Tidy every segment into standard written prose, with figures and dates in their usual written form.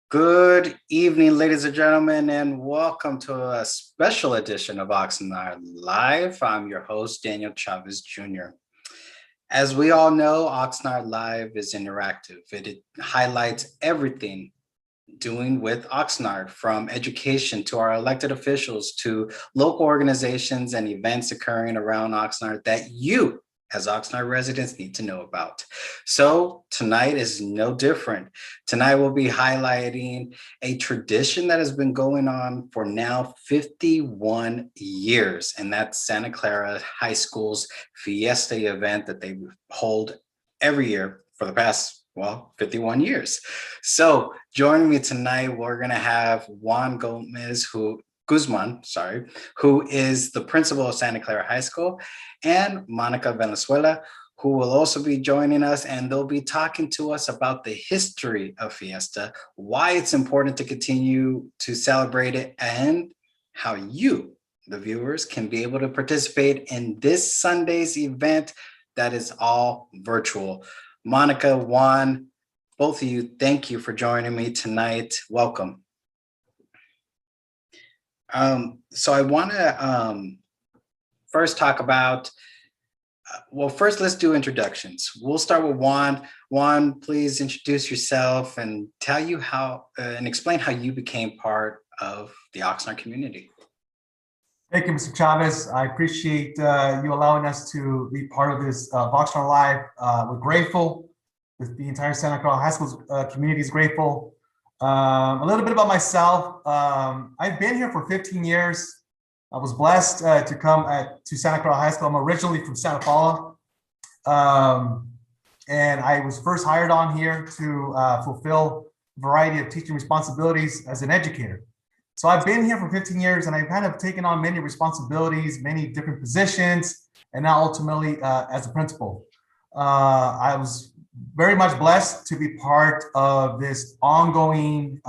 Good evening, ladies and gentlemen, and welcome to a special edition of Oxnard Live. I'm your host, Daniel Chavez Jr. As we all know, Oxnard Live is interactive. It highlights everything doing with Oxnard, from education to our elected officials to local organizations and events occurring around Oxnard that you as Oxnard residents need to know about. So tonight is no different. Tonight we'll be highlighting a tradition that has been going on for now 51 years, and that's Santa Clara High School's Fiesta event that they hold every year for the past 51 years. So joining me tonight, we're gonna have Juan Guzman, who is the principal of Santa Clara High School, and Monica Valenzuela, who will also be joining us, and they'll be talking to us about the history of Fiesta, why it's important to continue to celebrate it, and how you, the viewers, can be able to participate in this Sunday's event that is all virtual. Monica, Juan, both of you, thank you for joining me tonight. Welcome. So I want to first talk about, first let's do introductions. We'll start with Juan. Juan, please introduce yourself and tell you how, and explain how you became part of the Oxnard community. Thank you, Mr. Chavez. I appreciate you allowing us to be part of this Oxnard Live. We're grateful. The entire Santa Clara High School community is grateful. A little bit about myself. I've been here for 15 years. I was blessed to come to Santa Clara High School. I'm originally from Santa Paula. And I was first hired on here to fulfill a variety of teaching responsibilities as an educator. So I've been here for 15 years, and I've kind of taken on many responsibilities, many different positions, and now ultimately as a principal. I was very much blessed to be part of this ongoing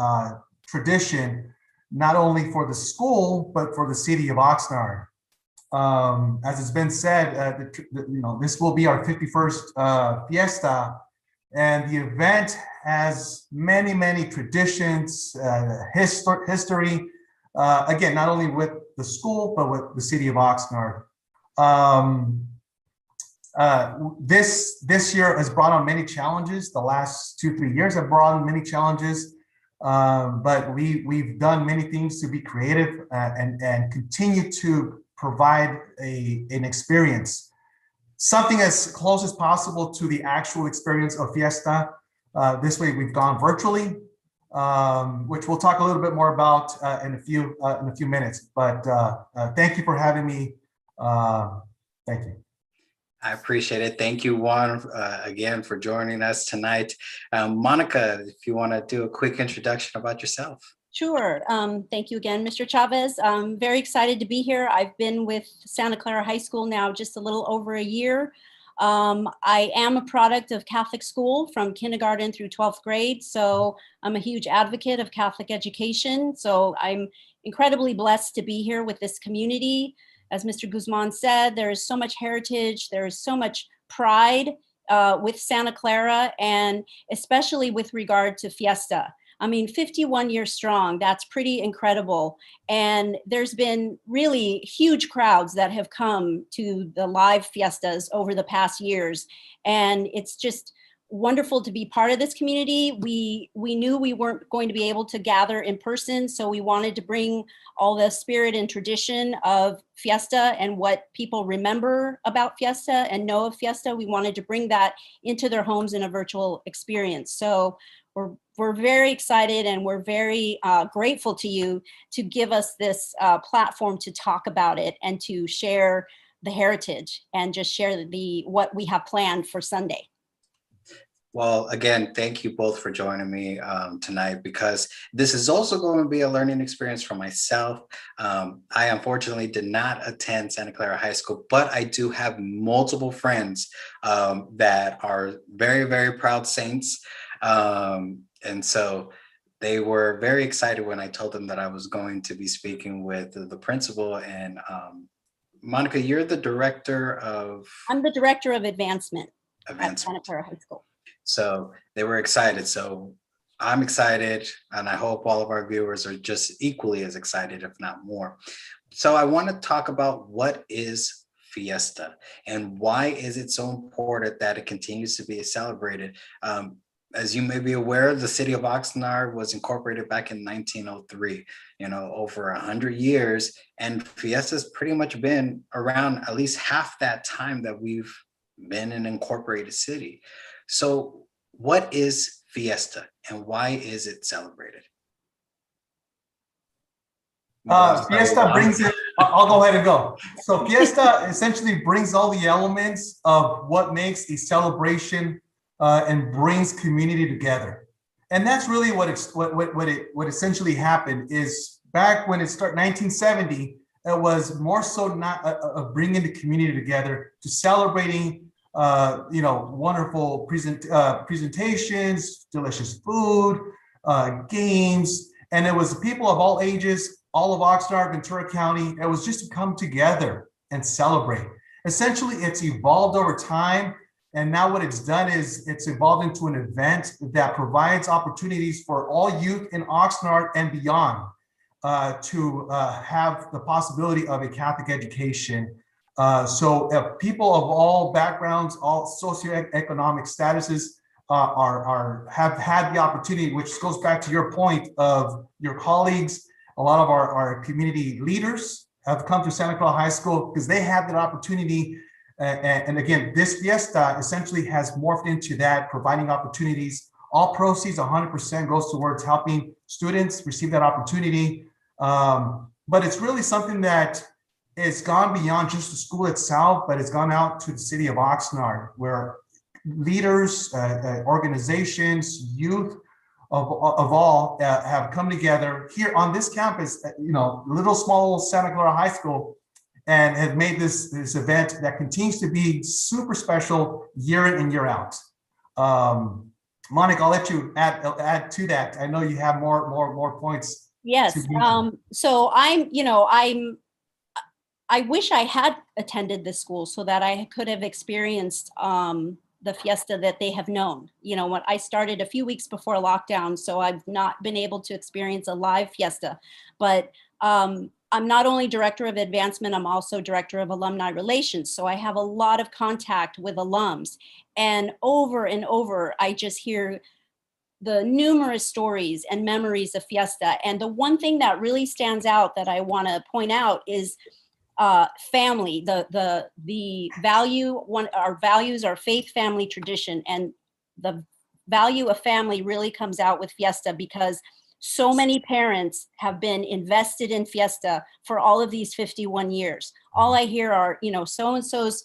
tradition, not only for the school, but for the city of Oxnard. As it's been said, this will be our 51st Fiesta, and the event has many, many traditions, history, again, not only with the school, but with the city of Oxnard. This year has brought on many challenges. The last 2-3 years have brought on many challenges, but we've done many things to be creative and continue to provide an experience, something as close as possible to the actual experience of Fiesta. This way, we've gone virtually, which we'll talk a little bit more about in a few minutes. But thank you for having me. Thank you. I appreciate it. Thank you, Juan, again, for joining us tonight. Monica, if you want to do a quick introduction about yourself. Sure. Thank you again, Mr. Chavez. I'm very excited to be here. I've been with Santa Clara High School now just a little over a year. I am a product of Catholic school from kindergarten through 12th grade. So I'm a huge advocate of Catholic education. So I'm incredibly blessed to be here with this community. As Mr. Guzman said, there is so much heritage, there is so much pride with Santa Clara, and especially with regard to Fiesta. I mean, 51 years strong, that's pretty incredible. And there's been really huge crowds that have come to the live fiestas over the past years. And it's just wonderful to be part of this community. We knew we weren't going to be able to gather in person, so we wanted to bring all the spirit and tradition of Fiesta and what people remember about Fiesta and know of Fiesta. We wanted to bring that into their homes in a virtual experience. So we're very excited, and we're very grateful to you to give us this platform to talk about it and to share the heritage and just share what we have planned for Sunday. Well, again, thank you both for joining me tonight, because this is also going to be a learning experience for myself. I unfortunately did not attend Santa Clara High School, but I do have multiple friends that are very, very proud Saints. And so they were very excited when I told them that I was going to be speaking with the principal. And Monica, you're the director of? I'm the director of advancement at Santa Clara High School. So they were excited. So I'm excited, and I hope all of our viewers are just equally as excited, if not more. So I want to talk about what is Fiesta and why is it so important that it continues to be celebrated. As you may be aware, the city of Oxnard was incorporated back in 1903, over 100 years, and Fiesta's pretty much been around at least half that time that we've been an incorporated city. So what is Fiesta and why is it celebrated? Fiesta brings it, I'll go ahead and go. So Fiesta essentially brings all the elements of what makes a celebration and brings community together. And that's really what essentially happened is back when it started, 1970, it was more so not bringing the community together to celebrating wonderful presentations, delicious food, games, and it was people of all ages, all of Oxnard, Ventura County. It was just to come together and celebrate. Essentially, it's evolved over time, and now what it's done is it's evolved into an event that provides opportunities for all youth in Oxnard and beyond to have the possibility of a Catholic education. So people of all backgrounds, all socioeconomic statuses have had the opportunity, which goes back to your point of your colleagues. A lot of our community leaders have come to Santa Clara High School because they had that opportunity. And again, this Fiesta essentially has morphed into that, providing opportunities. All proceeds, 100% goes towards helping students receive that opportunity. But it's really something that it's gone beyond just the school itself, but it's gone out to the city of Oxnard, where leaders, organizations, youth of all have come together here on this campus, little small Santa Clara High School, and have made this event that continues to be super special year in and year out. Monica, I'll let you add to that. I know you have more points. Yes. So I wish I had attended this school so that I could have experienced the Fiesta that they have known. When I started a few weeks before lockdown, so I've not been able to experience a live Fiesta. But I'm not only director of advancement, I'm also director of alumni relations. So I have a lot of contact with alums. And over, I just hear the numerous stories and memories of Fiesta. And the one thing that really stands out that I want to point out is family, the value, our values, our faith, family, tradition, and the value of family really comes out with Fiesta because so many parents have been invested in Fiesta for all of these 51 years. All I hear are, so-and-so's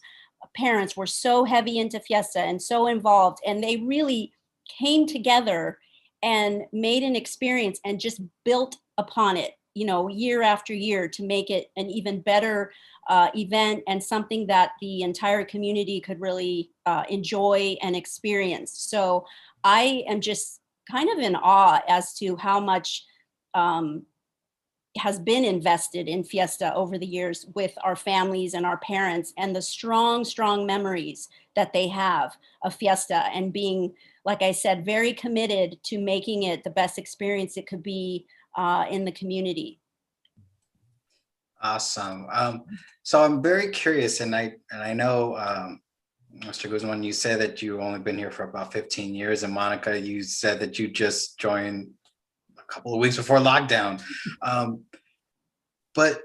parents were so heavy into Fiesta and so involved, and they really came together and made an experience and just built upon it, year after year to make it an even better event and something that the entire community could really enjoy and experience. So I am just kind of in awe as to how much has been invested in Fiesta over the years with our families and our parents, and the strong memories that they have of Fiesta, and being, like I said, very committed to making it the best experience it could be in the community. Awesome. So I'm very curious, and I know, Mr. Guzman, you said that you've only been here for about 15 years, and Monica, you said that you just joined a couple of weeks before lockdown. But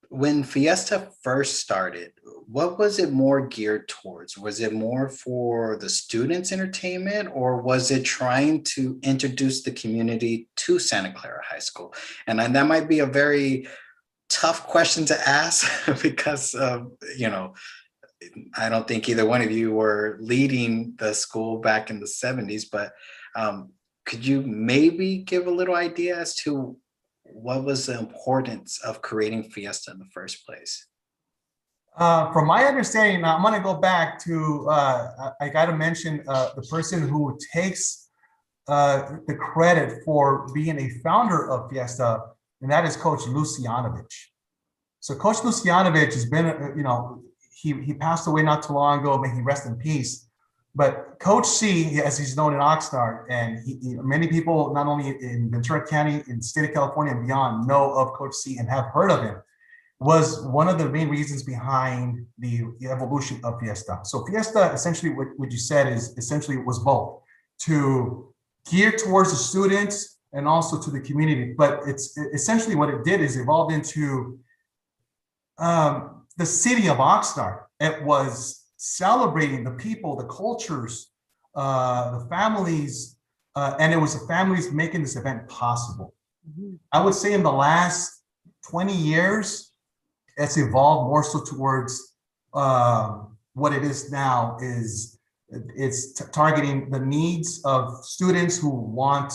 when Fiesta first started, what was it more geared towards? Was it more for the students' entertainment, or was it trying to introduce the community to Santa Clara High School? And that might be a very tough question to ask because, I don't think either one of you were leading the school back in the 70s, but could you maybe give a little idea as to what was the importance of creating Fiesta in the first place? From my understanding, I'm going to go back to, I got to mention the person who takes the credit for being a founder of Fiesta, and that is Coach Lucianovich. So Coach Lucianovich has been, he passed away not too long ago, may he rest in peace. But Coach C, as he's known in Oxnard, and many people, not only in Ventura County, in the state of California and beyond, know of Coach C and have heard of him, was one of the main reasons behind the evolution of Fiesta. So Fiesta, essentially, what you said is essentially was both to gear towards the students and also to the community. But it's essentially what it did is evolved into the city of Oxnard. It was celebrating the people, the cultures, the families, and it was the families making this event possible. I would say in the last 20 years, it's evolved more so towards what it is now. It's targeting the needs of students who want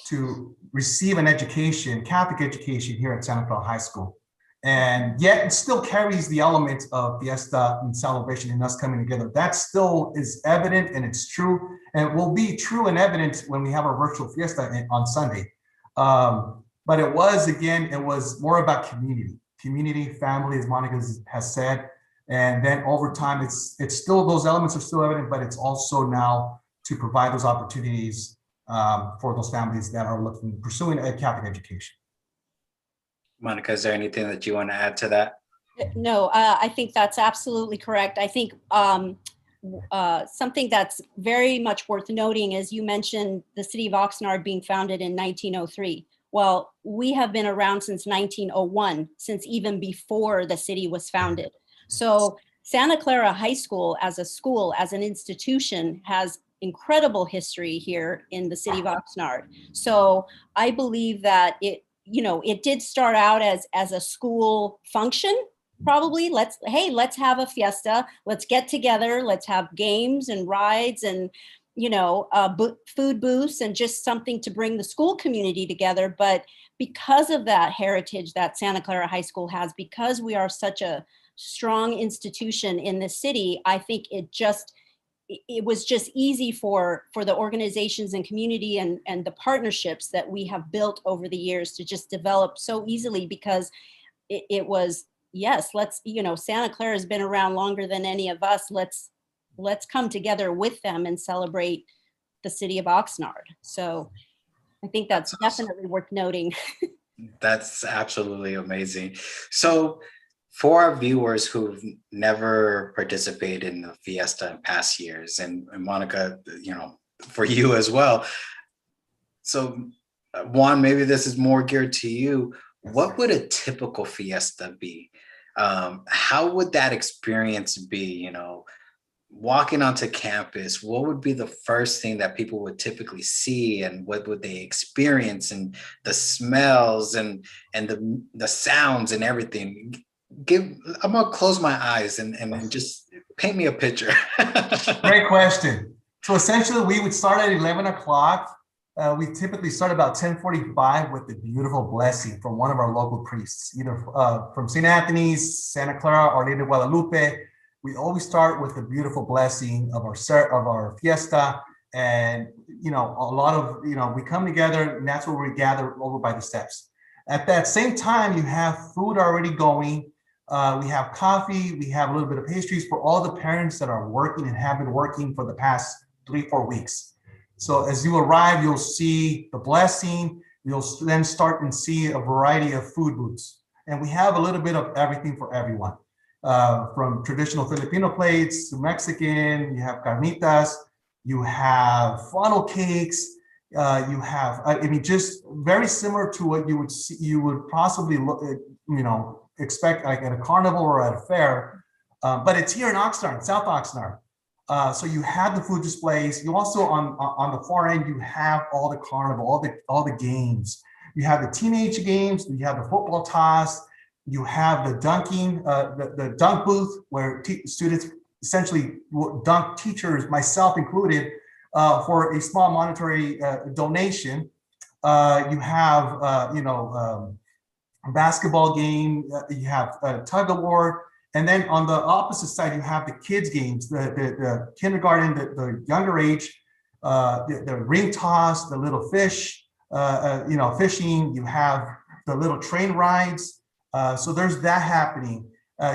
to receive an education, Catholic education here at Santa Clara High School. And yet it still carries the element of Fiesta and celebration and us coming together. That still is evident and it's true. And it will be true and evident when we have our virtual Fiesta on Sunday. But it was more about community, family, as Monica has said. And then over time, it's still, those elements are still evident, but it's also now to provide those opportunities for those families that are pursuing a Catholic education. Monica, is there anything that you want to add to that? No, I think that's absolutely correct. I think something that's very much worth noting is you mentioned the city of Oxnard being founded in 1903. Well, we have been around since 1901, since even before the city was founded. So Santa Clara High School, as an institution, has incredible history here in the city of Oxnard. So I believe that it did start out as a school function, probably. Let's have a fiesta. Let's get together. Let's have games and rides and, food booths and just something to bring the school community together. But because of that heritage that Santa Clara High School has, because we are such a strong institution in the city, I think it was just easy for the organizations and community and the partnerships that we have built over the years to just develop so easily, because it was, yes, Santa Clara has been around longer than any of us. Let's come together with them and celebrate the city of Oxnard. So I think that's definitely worth noting. That's absolutely amazing. So for our viewers who've never participated in the Fiesta in past years, and Monica, for you as well. So Juan, maybe this is more geared to you. What would a typical Fiesta be? How would that experience be? Walking onto campus, what would be the first thing that people would typically see, and what would they experience, and the smells and the sounds and everything? I'm gonna close my eyes and just paint me a picture. Great question. So essentially, we would start at 11 o'clock. We typically start about 10:45 with the beautiful blessing from one of our local priests, either from St. Anthony's, Santa Clara, Our Lady of Guadalupe. We always start with the beautiful blessing of our fiesta, and a lot of we come together, and that's where we gather over by the steps. At that same time, you have food already going. We have coffee. We have a little bit of pastries for all the parents that are working and have been working for the past 3-4 weeks. So as you arrive, you'll see the blessing. You'll then start and see a variety of food booths, and we have a little bit of everything for everyone. From traditional Filipino plates to Mexican, you have carnitas, you have funnel cakes, you have, just very similar to what you would possibly expect like at a carnival or at a fair, but it's here in Oxnard, South Oxnard. So you have the food displays. You also on the far end, you have all the carnival, all the games. You have the teenage games, you have the football toss. You have the dunking, the dunk booth where students essentially dunk teachers, myself included, for a small monetary donation. You have, a basketball game, you have a tug of war. And then on the opposite side, you have the kids games, the kindergarten, the younger age, the ring toss, the little fish, fishing. You have the little train rides. So there's that happening.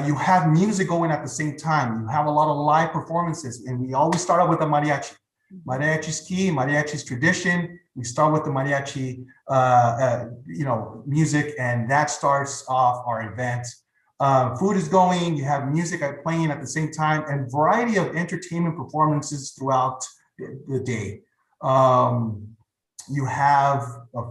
You have music going at the same time. You have a lot of live performances, and we always start out with a mariachi. Mariachi's key, mariachi's tradition. We start with the mariachi, music, and that starts off our event. Food is going, you have music playing at the same time, and variety of entertainment performances throughout the day. You have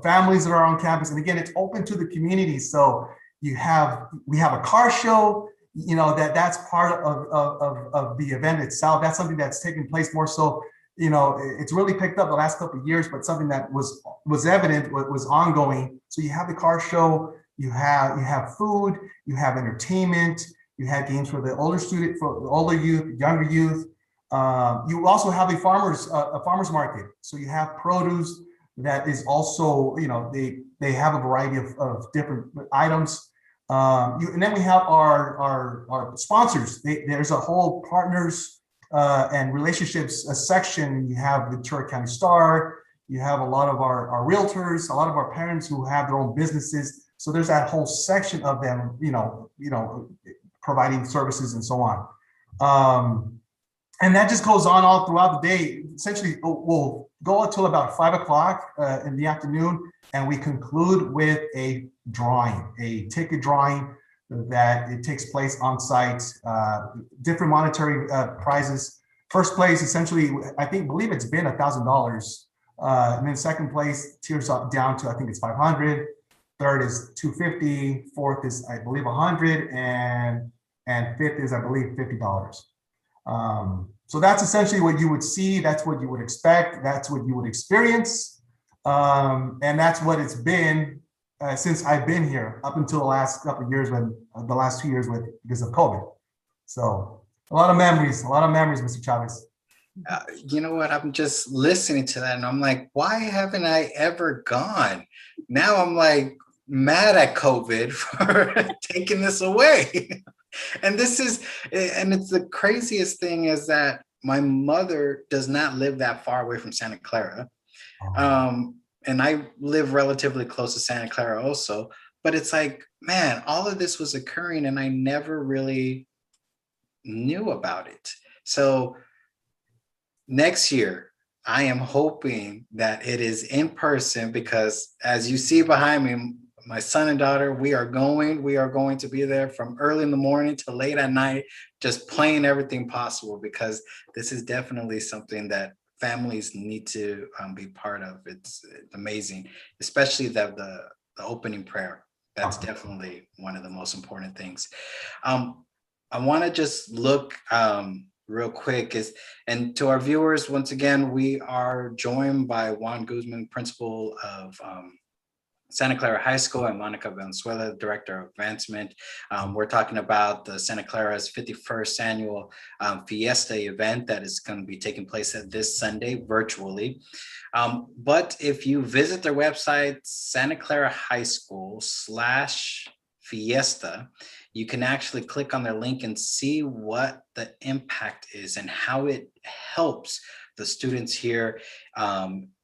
families that are on campus, and again, it's open to the community. So we have a car show, that's part of the event itself. That's something that's taking place more so. It's really picked up the last couple of years, but something that was evident, was ongoing. So you have the car show, you have food, you have entertainment, you have games for the older youth, younger youth. You also have a farmers market. So you have produce that is also, they have a variety of different items. And then we have our sponsors. There's a whole partners and relationships section. You have the Ventura County Star. You have a lot of our realtors, a lot of our parents who have their own businesses. So there's that whole section of them, providing services and so on. And that just goes on all throughout the day. Essentially, we'll go until about 5 o'clock in the afternoon, and we conclude with a ticket drawing that it takes place on site. Different monetary prizes. First place, essentially, believe it's been $1,000, and then second place tiers up down to, I think it's 500. Third is 250. Fourth is, I believe, 100, and fifth is, I believe, $50. So that's essentially what you would see. That's what you would expect. That's what you would experience. And that's what it's been since I've been here up until the last couple of years, the last 2 years because of COVID. So a lot of memories, Mr. Chavez. You know what? I'm just listening to that and I'm like, why haven't I ever gone? Now I'm like mad at COVID for taking this away. And it's the craziest thing is that my mother does not live that far away from Santa Clara. And I live relatively close to Santa Clara also, but it's like, man, all of this was occurring and I never really knew about it. So next year, I am hoping that it is in person because as you see behind me, my son and daughter, we are going to be there from early in the morning to late at night, just playing everything possible because this is definitely something that families need to be part of. It's amazing, especially the opening prayer. That's definitely one of the most important things. I want to just look real quick and to our viewers, once again, we are joined by Juan Guzman, principal of Santa Clara High School, and Monica Valenzuela, Director of Advancement. We're talking about the Santa Clara's 51st annual FIESTA event that is going to be taking place this Sunday virtually. But if you visit their website, Santa Clara High School /FIESTA, you can actually click on their link and see what the impact is and how it helps the students here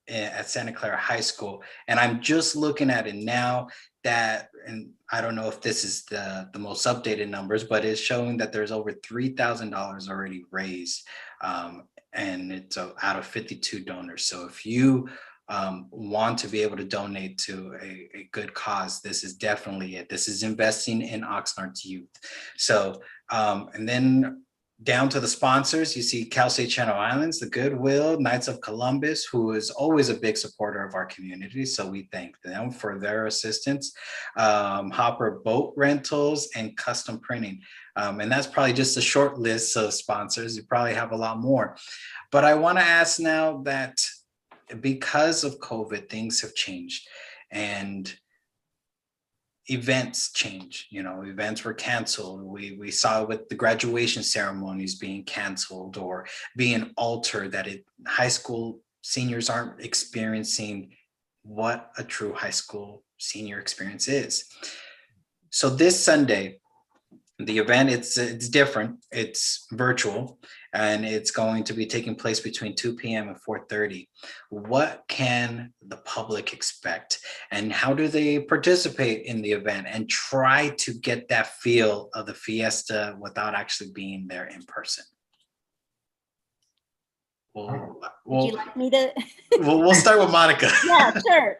at Santa Clara High School. And I'm just looking at it now and I don't know if this is the most updated numbers, but it's showing that there's over $3,000 already raised. And it's out of 52 donors. So if you want to be able to donate to a good cause, this is definitely it. This is investing in Oxnard's youth. So, and then down to the sponsors, you see Cal State Channel Islands, the Goodwill, Knights of Columbus, who is always a big supporter of our community. So we thank them for their assistance. Hopper Boat Rentals and Custom Printing. And that's probably just a short list of sponsors. You probably have a lot more. But I want to ask now that because of COVID, things have changed and events change. Events were canceled. We saw with the graduation ceremonies being canceled or being altered, that high school seniors aren't experiencing what a true high school senior experience is. So this Sunday, The event, it's different. It's virtual, and it's going to be taking place between 2 p.m. and 4:30. What can the public expect, and how do they participate in the event and try to get that feel of the fiesta without actually being there in person? Well, Would you like me to? we'll start with Monica. Yeah, sure.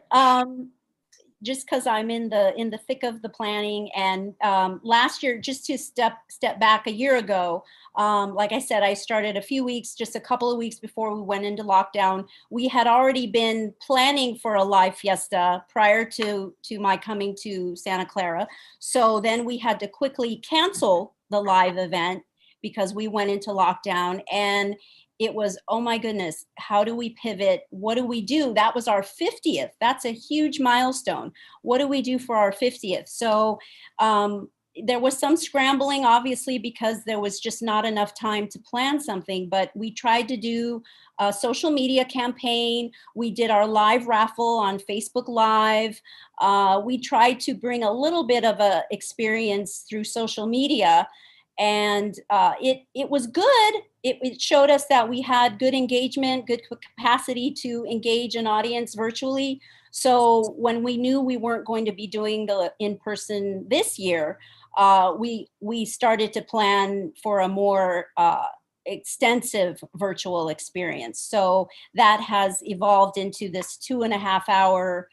Just because I'm in the thick of the planning, and last year, just to step back a year ago, like I said, I started just a couple of weeks before we went into lockdown. We had already been planning for a live fiesta prior to my coming to Santa Clara. So then we had to quickly cancel the live event because we went into lockdown, and it was, oh my goodness, how do we pivot? What do we do? That was our 50th. That's a huge milestone. What do we do for our 50th? So there was some scrambling, obviously, because there was just not enough time to plan something, but we tried to do a social media campaign. We did our live raffle on Facebook Live. We tried to bring a little bit of a experience through social media, and it was good. It showed us that we had good engagement, good capacity to engage an audience virtually. So when we knew we weren't going to be doing the in-person this year, we started to plan for a more extensive virtual experience. So that has evolved into this 2.5-hour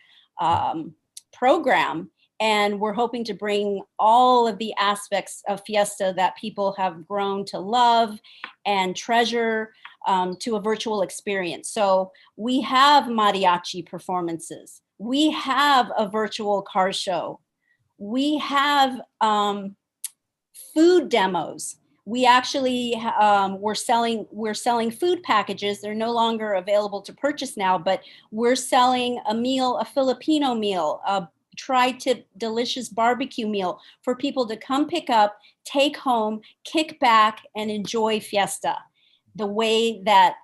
program. And we're hoping to bring all of the aspects of Fiesta that people have grown to love and treasure to a virtual experience. So we have mariachi performances. We have a virtual car show. We have food demos. We actually we're selling food packages. They're no longer available to purchase now, but we're selling a meal, a Filipino meal, a tri-tip delicious barbecue meal for people to come pick up, take home, kick back, and enjoy Fiesta the way that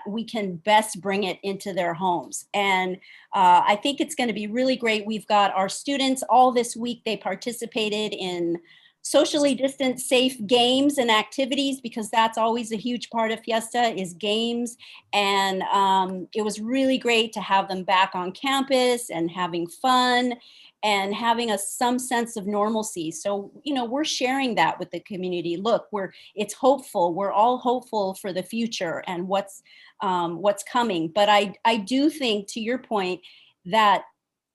we can best bring it into their homes. And I think it's going to be really great. We've got our students all this week. They participated in socially distant, safe games and activities, because that's always a huge part of Fiesta, is games. And it was really great to have them back on campus and having fun and having some sense of normalcy. So, we're sharing that with the community. Look, it's hopeful. We're all hopeful for the future and what's coming. But I do think, to your point, that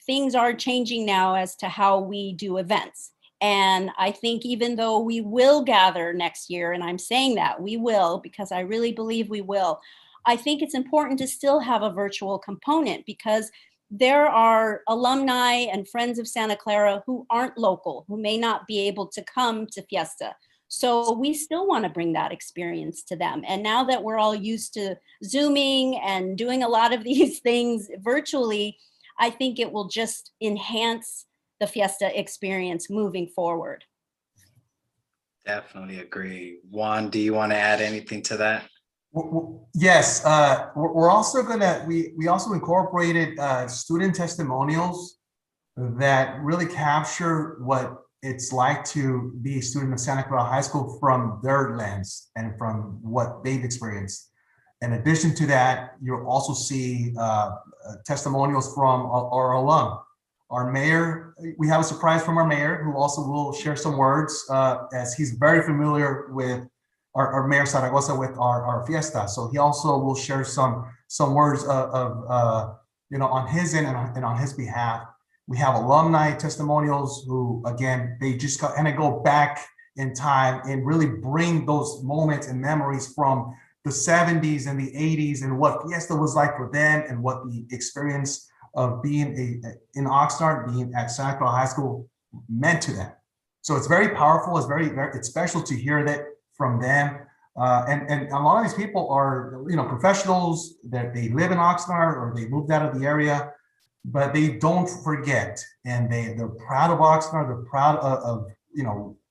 things are changing now as to how we do events. And I think even though we will gather next year, and I'm saying that we will, because I really believe we will, I think it's important to still have a virtual component, because there are alumni and friends of Santa Clara who aren't local, who may not be able to come to Fiesta. So we still want to bring that experience to them. And now that we're all used to Zooming and doing a lot of these things virtually, I think it will just enhance the Fiesta experience moving forward. Definitely agree. Juan, do you want to add anything to that? Yes, we're also we also incorporated student testimonials that really capture what it's like to be a student of Santa Clara High School from their lens and from what they've experienced. In addition to that, you'll also see testimonials from our alum. Our mayor, we have a surprise from our mayor, who also will share some words, as he's very familiar with our Mayor Zaragoza with our Fiesta. So he also will share some words of on his end and on his behalf. We have alumni testimonials who, again, they just go back in time and really bring those moments and memories from the 70s and the 80s and what Fiesta was like for them and what the experience of being in Oxnard, being at Santa Clara High School meant to them. So it's very powerful. It's special to hear that from them. And a lot of these people are, professionals that they live in Oxnard or they moved out of the area, but they don't forget, and they're proud of Oxnard. They're proud of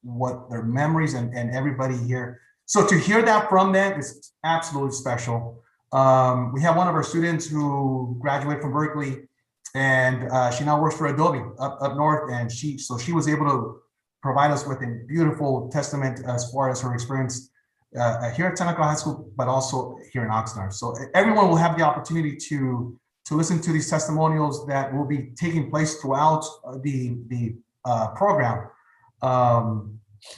what their memories and everybody here. So to hear that from them is absolutely special. We have one of our students who graduated from Berkeley, and she now works for Adobe up north, and she was able to provide us with a beautiful testament as far as her experience here at Santa Clara High School, but also here in Oxnard. So everyone will have the opportunity to listen to these testimonials that will be taking place throughout the program,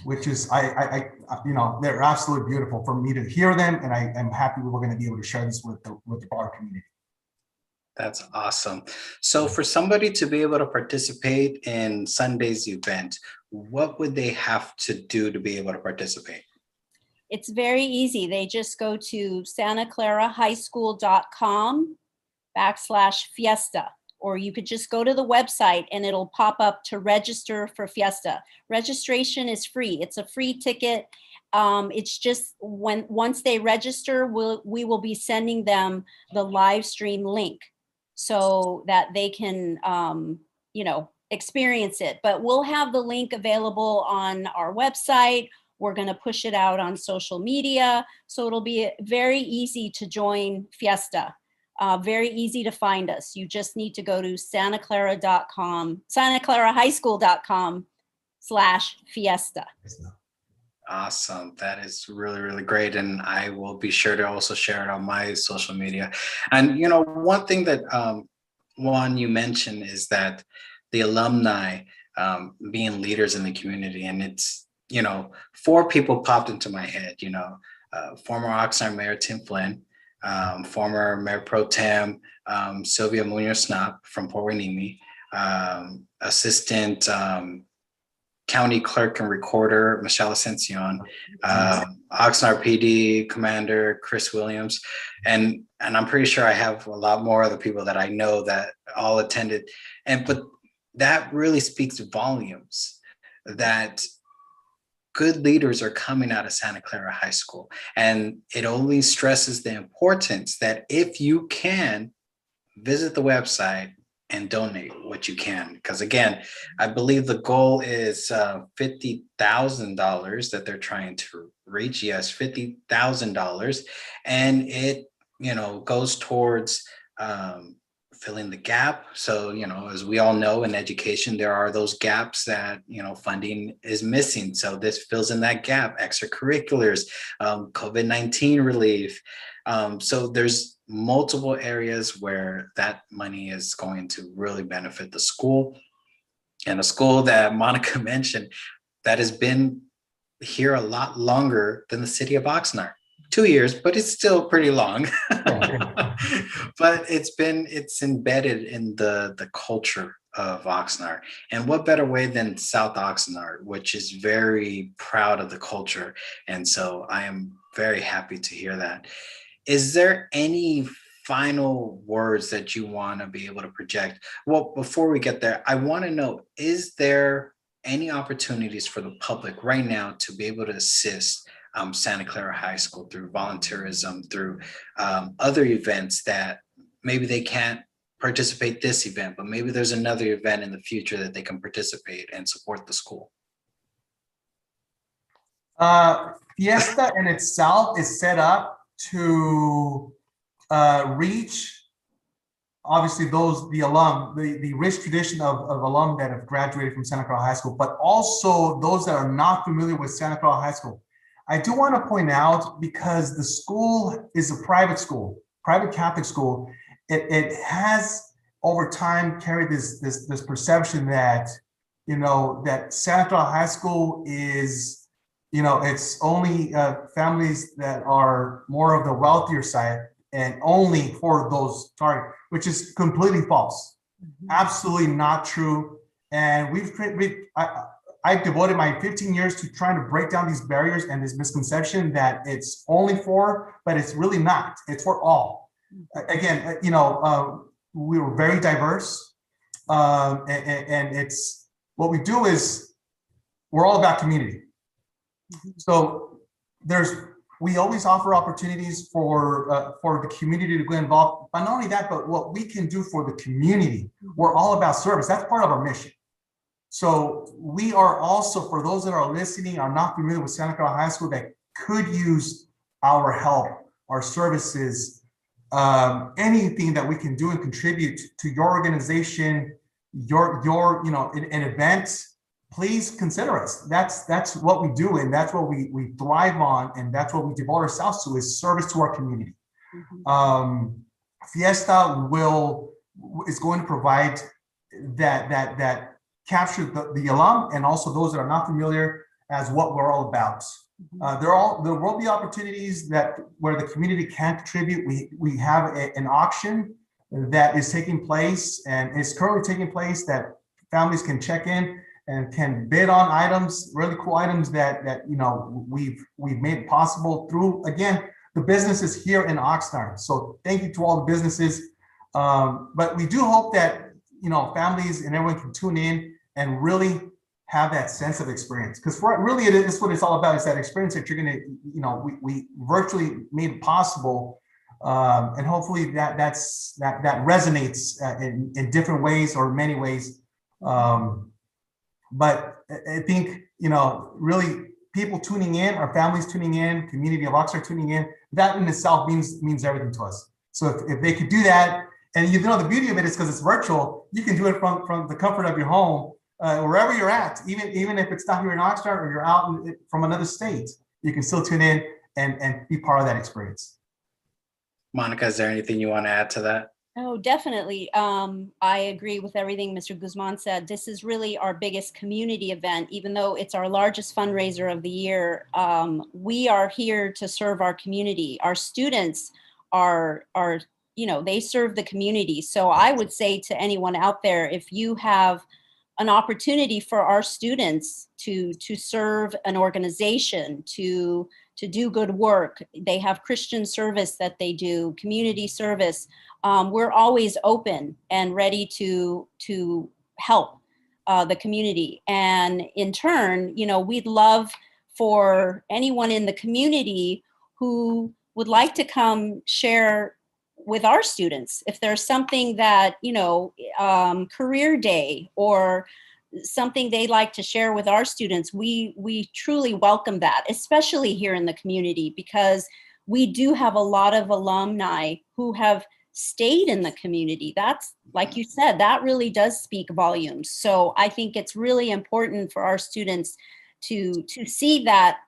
which is, they're absolutely beautiful for me to hear them, and I am happy we're going to be able to share this with the broader community. That's awesome. So for somebody to be able to participate in Sunday's event, what would they have to do to be able to participate? It's very easy. They just go to santaclarahighschool.com/fiesta, or you could just go to the website and it'll pop up to register for Fiesta. Registration is free. It's a free ticket. It's just once they register, we will be sending them the live stream link so that they can, experience it. But we'll have the link available on our website. We're going to push it out on social media. So it'll be very easy to join Fiesta. Very easy to find us. You just need to go to santaclarahighschool.com/fiesta. Awesome. That is really, really great. And I will be sure to also share it on my social media. And, one thing that Juan, you mentioned is that the alumni being leaders in the community. And it's, 4 people popped into my head, former Oxnard Mayor Tim Flynn, former Mayor Pro Tem Sylvia Munoz-Snap from Port Hueneme, Assistant County Clerk and Recorder Michelle Ascension, Oxnard PD Commander Chris Williams, and I'm pretty sure I have a lot more other people that I know that all attended, but that really speaks volumes that good leaders are coming out of Santa Clara High School. And it only stresses the importance that if you can, visit the website and donate what you can. Because again, I believe the goal is $50,000 that they're trying to reach. Yes, $50,000. And it, goes towards filling the gap. So, as we all know in education, there are those gaps that, funding is missing. So this fills in that gap, extracurriculars, COVID-19 relief. So there's multiple areas where that money is going to really benefit the school, and a school that Monica mentioned that has been here a lot longer than the city of Oxnard. 2 years, but it's still pretty long. But it's embedded in the culture of Oxnard. And what better way than South Oxnard, which is very proud of the culture. And so I am very happy to hear that. Is there any final words that you want to be able to project? Well, before we get there, I want to know, is there any opportunities for the public right now to be able to assist Santa Clara High School through volunteerism, through other events that maybe they can't participate this event, but maybe there's another event in the future that they can participate and support the school? Fiesta in itself is set up to reach, obviously, the rich tradition of alum that have graduated from Santa Clara High School, but also those that are not familiar with Santa Clara High School. I do want to point out, because the school is a private school, private Catholic school, it has over time carried this perception that, that Santa Clara High School is, it's only families that are more of the wealthier side and only for those target, which is completely false. Absolutely not true. And I've devoted my 15 years to trying to break down these barriers and this misconception that it's only for, but it's really not. It's for all. Again, we were very diverse, and it's what we do is we're all about community. So we always offer opportunities for the community to get involved. But not only that, but what we can do for the community. We're all about service. That's part of our mission. So we are also, for those that are listening, are not familiar with Santa Clara High School, that could use our help, our services, anything that we can do and contribute to your organization, an event, please consider us. That's what we do, and that's what we thrive on, and that's what we devote ourselves to, is service to our community. FIESTA is going to provide that capture the alum and also those that are not familiar as what we're all about. There will be opportunities where the community can contribute. We have an auction that is taking place and is currently taking place that families can check in and can bid on items, really cool items that we've made possible through, again, the businesses here in Oxnard. So thank you to all the businesses. But we do hope that families and everyone can tune in and really have that sense of experience, because really it is what it's all about, is that experience that you're going to, we virtually made possible. And hopefully that resonates in different ways or many ways. But I think, really people tuning in, our families tuning in, community of Oxnard tuning in, that in itself means everything to us. So if they could do that, and the beauty of it is because it's virtual, you can do it from the comfort of your home, wherever you're at, even if it's not here in Oxnard or you're out from another state, you can still tune in and be part of that experience. Monica, is there anything you want to add to that? Oh, definitely. I agree with everything Mr. Guzman said. This is really our biggest community event, even though it's our largest fundraiser of the year. We are here to serve our community. Our students are they serve the community. So I would say to anyone out there, if you have an opportunity for our students to serve an organization, to do good work, they have Christian service that they do, community service. We're always open and ready to help the community. And in turn, we'd love for anyone in the community who would like to come share with our students. If there's something that, career day or something they'd like to share with our students, we truly welcome that, especially here in the community, because we do have a lot of alumni who have stayed in the community. That's, like you said, that really does speak volumes. So I think it's really important for our students to see that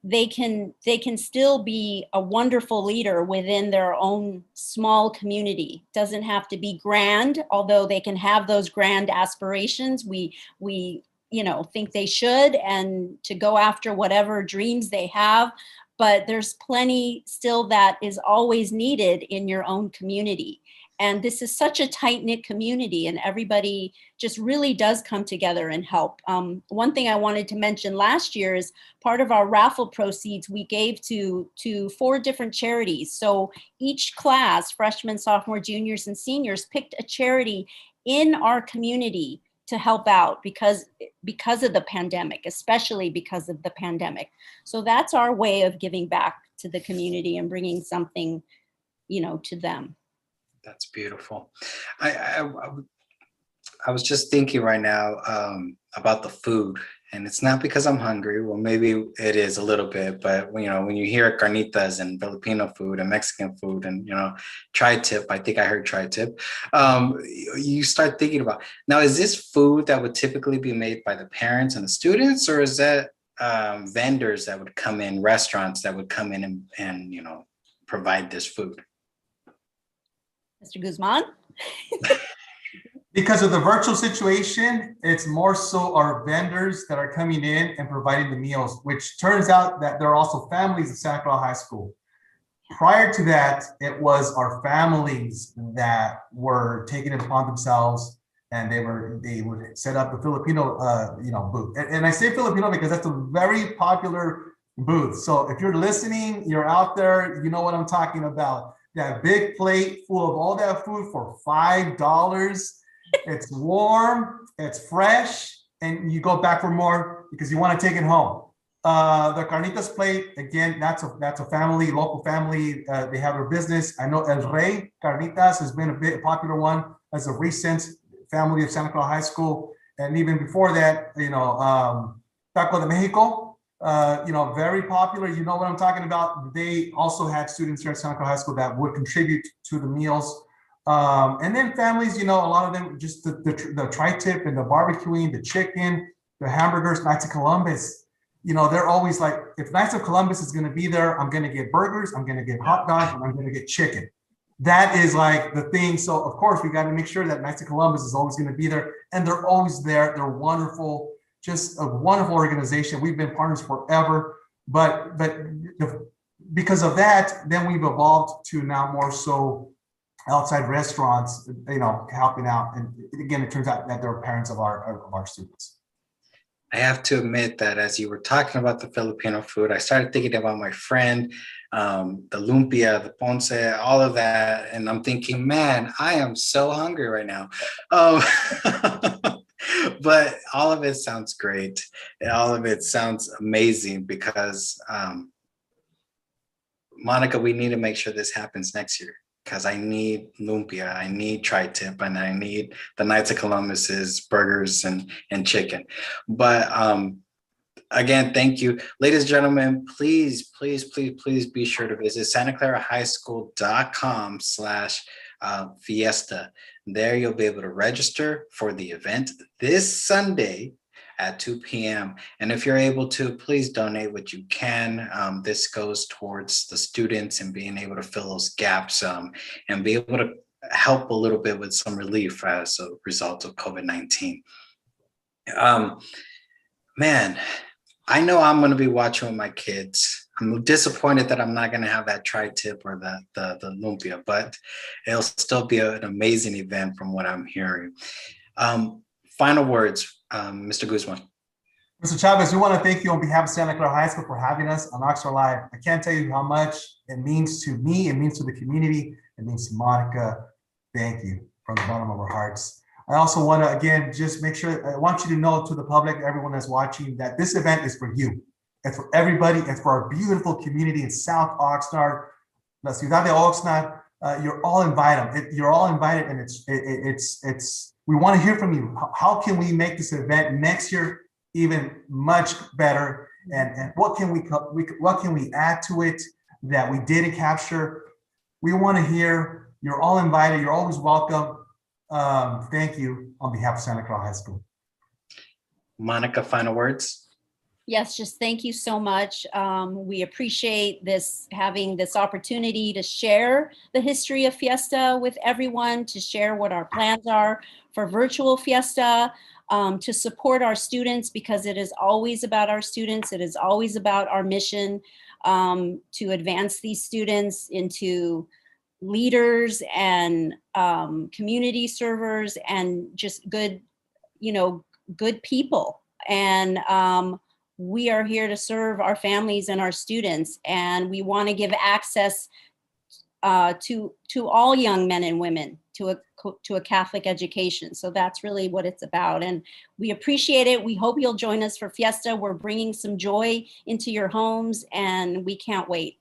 they can still be a wonderful leader within their own small community. Doesn't have to be grand, although they can have those grand aspirations. We think they should, and to go after whatever dreams they have. But there's plenty still that is always needed in your own community. And this is such a tight-knit community, and everybody just really does come together and help. One thing I wanted to mention last year is part of our raffle proceeds we gave to 4 different charities. So each class, freshmen, sophomore, juniors, and seniors, picked a charity in our community to help out because of the pandemic, especially because of the pandemic. So that's our way of giving back to the community and bringing something, to them. That's beautiful. I was just thinking right now about the food, and it's not because I'm hungry. Well, maybe it is a little bit, but when you hear carnitas and Filipino food and Mexican food and tri-tip, I think I heard tri-tip. You start thinking about, now, is this food that would typically be made by the parents and the students, or is that vendors that would come in, restaurants that would come in and provide this food? Mr. Guzman? Because of the virtual situation, it's more so our vendors that are coming in and providing the meals, which turns out that there are also families at Santa Clara High School. Prior to that, it was our families that were taking it upon themselves, and they would set up the Filipino booth. And I say Filipino because that's a very popular booth. So if you're listening, you're out there, you know what I'm talking about. That big plate full of all that food for $5. It's warm, it's fresh, and you go back for more because you want to take it home. The carnitas plate, again, that's a family, local family. They have their business. I know El Rey Carnitas has been a bit popular one as a recent family of Santa Clara High School, and even before that, Taco de Mexico. Very popular. You know what I'm talking about. They also had students here at Santa Clara High School that would contribute to the meals. And then families, a lot of them, just the tri-tip and the barbecuing, the chicken, the hamburgers, Knights of Columbus, you know, they're always like, if Knights of Columbus is going to be there, I'm going to get burgers, I'm going to get hot dogs, and I'm going to get chicken. That is like the thing. So of course we got to make sure that Knights of Columbus is always going to be there, and they're always there. They're wonderful, just a wonderful organization. We've been partners forever, but because of that, then we've evolved to now more so outside restaurants, you know, helping out. And again, it turns out that they're parents of our students. I have to admit that as you were talking about the Filipino food, I started thinking about my friend, the lumpia, the ponce, all of that. And I'm thinking, man, I am so hungry right now. But all of it sounds great. All of it sounds amazing because, Monica, we need to make sure this happens next year, because I need lumpia, I need tri-tip, and I need the Knights of Columbus's burgers and chicken. But again, thank you. Ladies and gentlemen, please be sure to visit santaclarahighschool.com/fiesta. There you'll be able to register for the event this Sunday at 2 p.m. And if you're able to, please donate what you can. This goes towards the students and being able to fill those gaps and be able to help a little bit with some relief as a result of COVID-19. Man, I know I'm going to be watching with my kids. I'm disappointed that I'm not going to have that tri-tip or the lumpia, but it'll still be an amazing event from what I'm hearing. Final words, Mr. Guzman. Mr. Chavez, we want to thank you on behalf of Santa Clara High School for having us on Oxnard Live. I can't tell you how much it means to me, it means to the community, it means to Monica. Thank you from the bottom of our hearts. I also want to, again, just make sure, I want you to know to the public, everyone that's watching, that this event is for you. It's for everybody. It's for our beautiful community in South Oxnard, La Ciudad de Oxnard. You're all invited. You're all invited, and it's. We want to hear from you. How can we make this event next year even much better? And what can we add to it that we didn't capture? We want to hear. You're all invited. You're always welcome. Thank you on behalf of Santa Clara High School. Monica, final words. Yes, just thank you so much. We appreciate having this opportunity to share the history of Fiesta with everyone, to share what our plans are for virtual Fiesta, to support our students, because it is always about our students. It is always about our mission to advance these students into leaders and community servers and just good people. And we are here to serve our families and our students, and we want to give access to all young men and women to a Catholic education. So that's really what it's about, and we appreciate it. We hope you'll join us for Fiesta. We're bringing some joy into your homes, and we can't wait.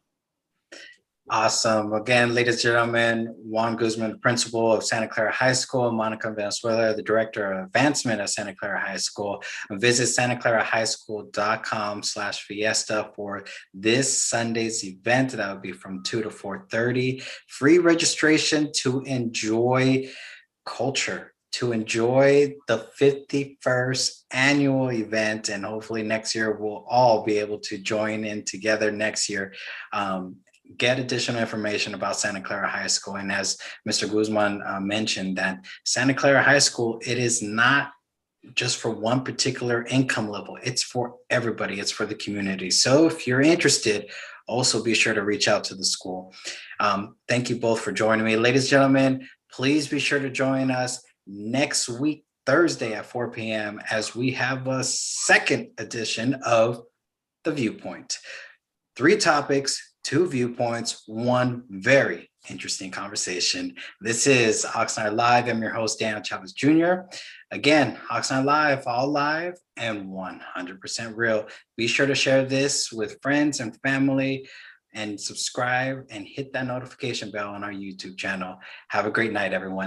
Awesome. Again, ladies and gentlemen, Juan Guzman, principal of Santa Clara High School, Monica Valenzuela, the director of advancement at Santa Clara High School. Visit santaclarahighschool.com/fiesta for this Sunday's event. That would be from 2 to 4:30. Free registration to enjoy culture, to enjoy the 51st annual event. And hopefully next year we'll all be able to join in together next year. Get additional information about Santa Clara High School. And as Mr. Guzman mentioned, that Santa Clara High School, it is not just for one particular income level. It's for everybody. It's for the community. So if you're interested, also be sure to reach out to the school. Thank you both for joining me. Ladies and gentlemen, please be sure to join us next week, Thursday at 4 p.m. as we have a second edition of The Viewpoint. 3 topics, 2 viewpoints, 1 very interesting conversation. This is Oxnard Live. I'm your host, Daniel Chavez Jr. Again, Oxnard Live, all live and 100% real. Be sure to share this with friends and family and subscribe and hit that notification bell on our YouTube channel. Have a great night, everyone.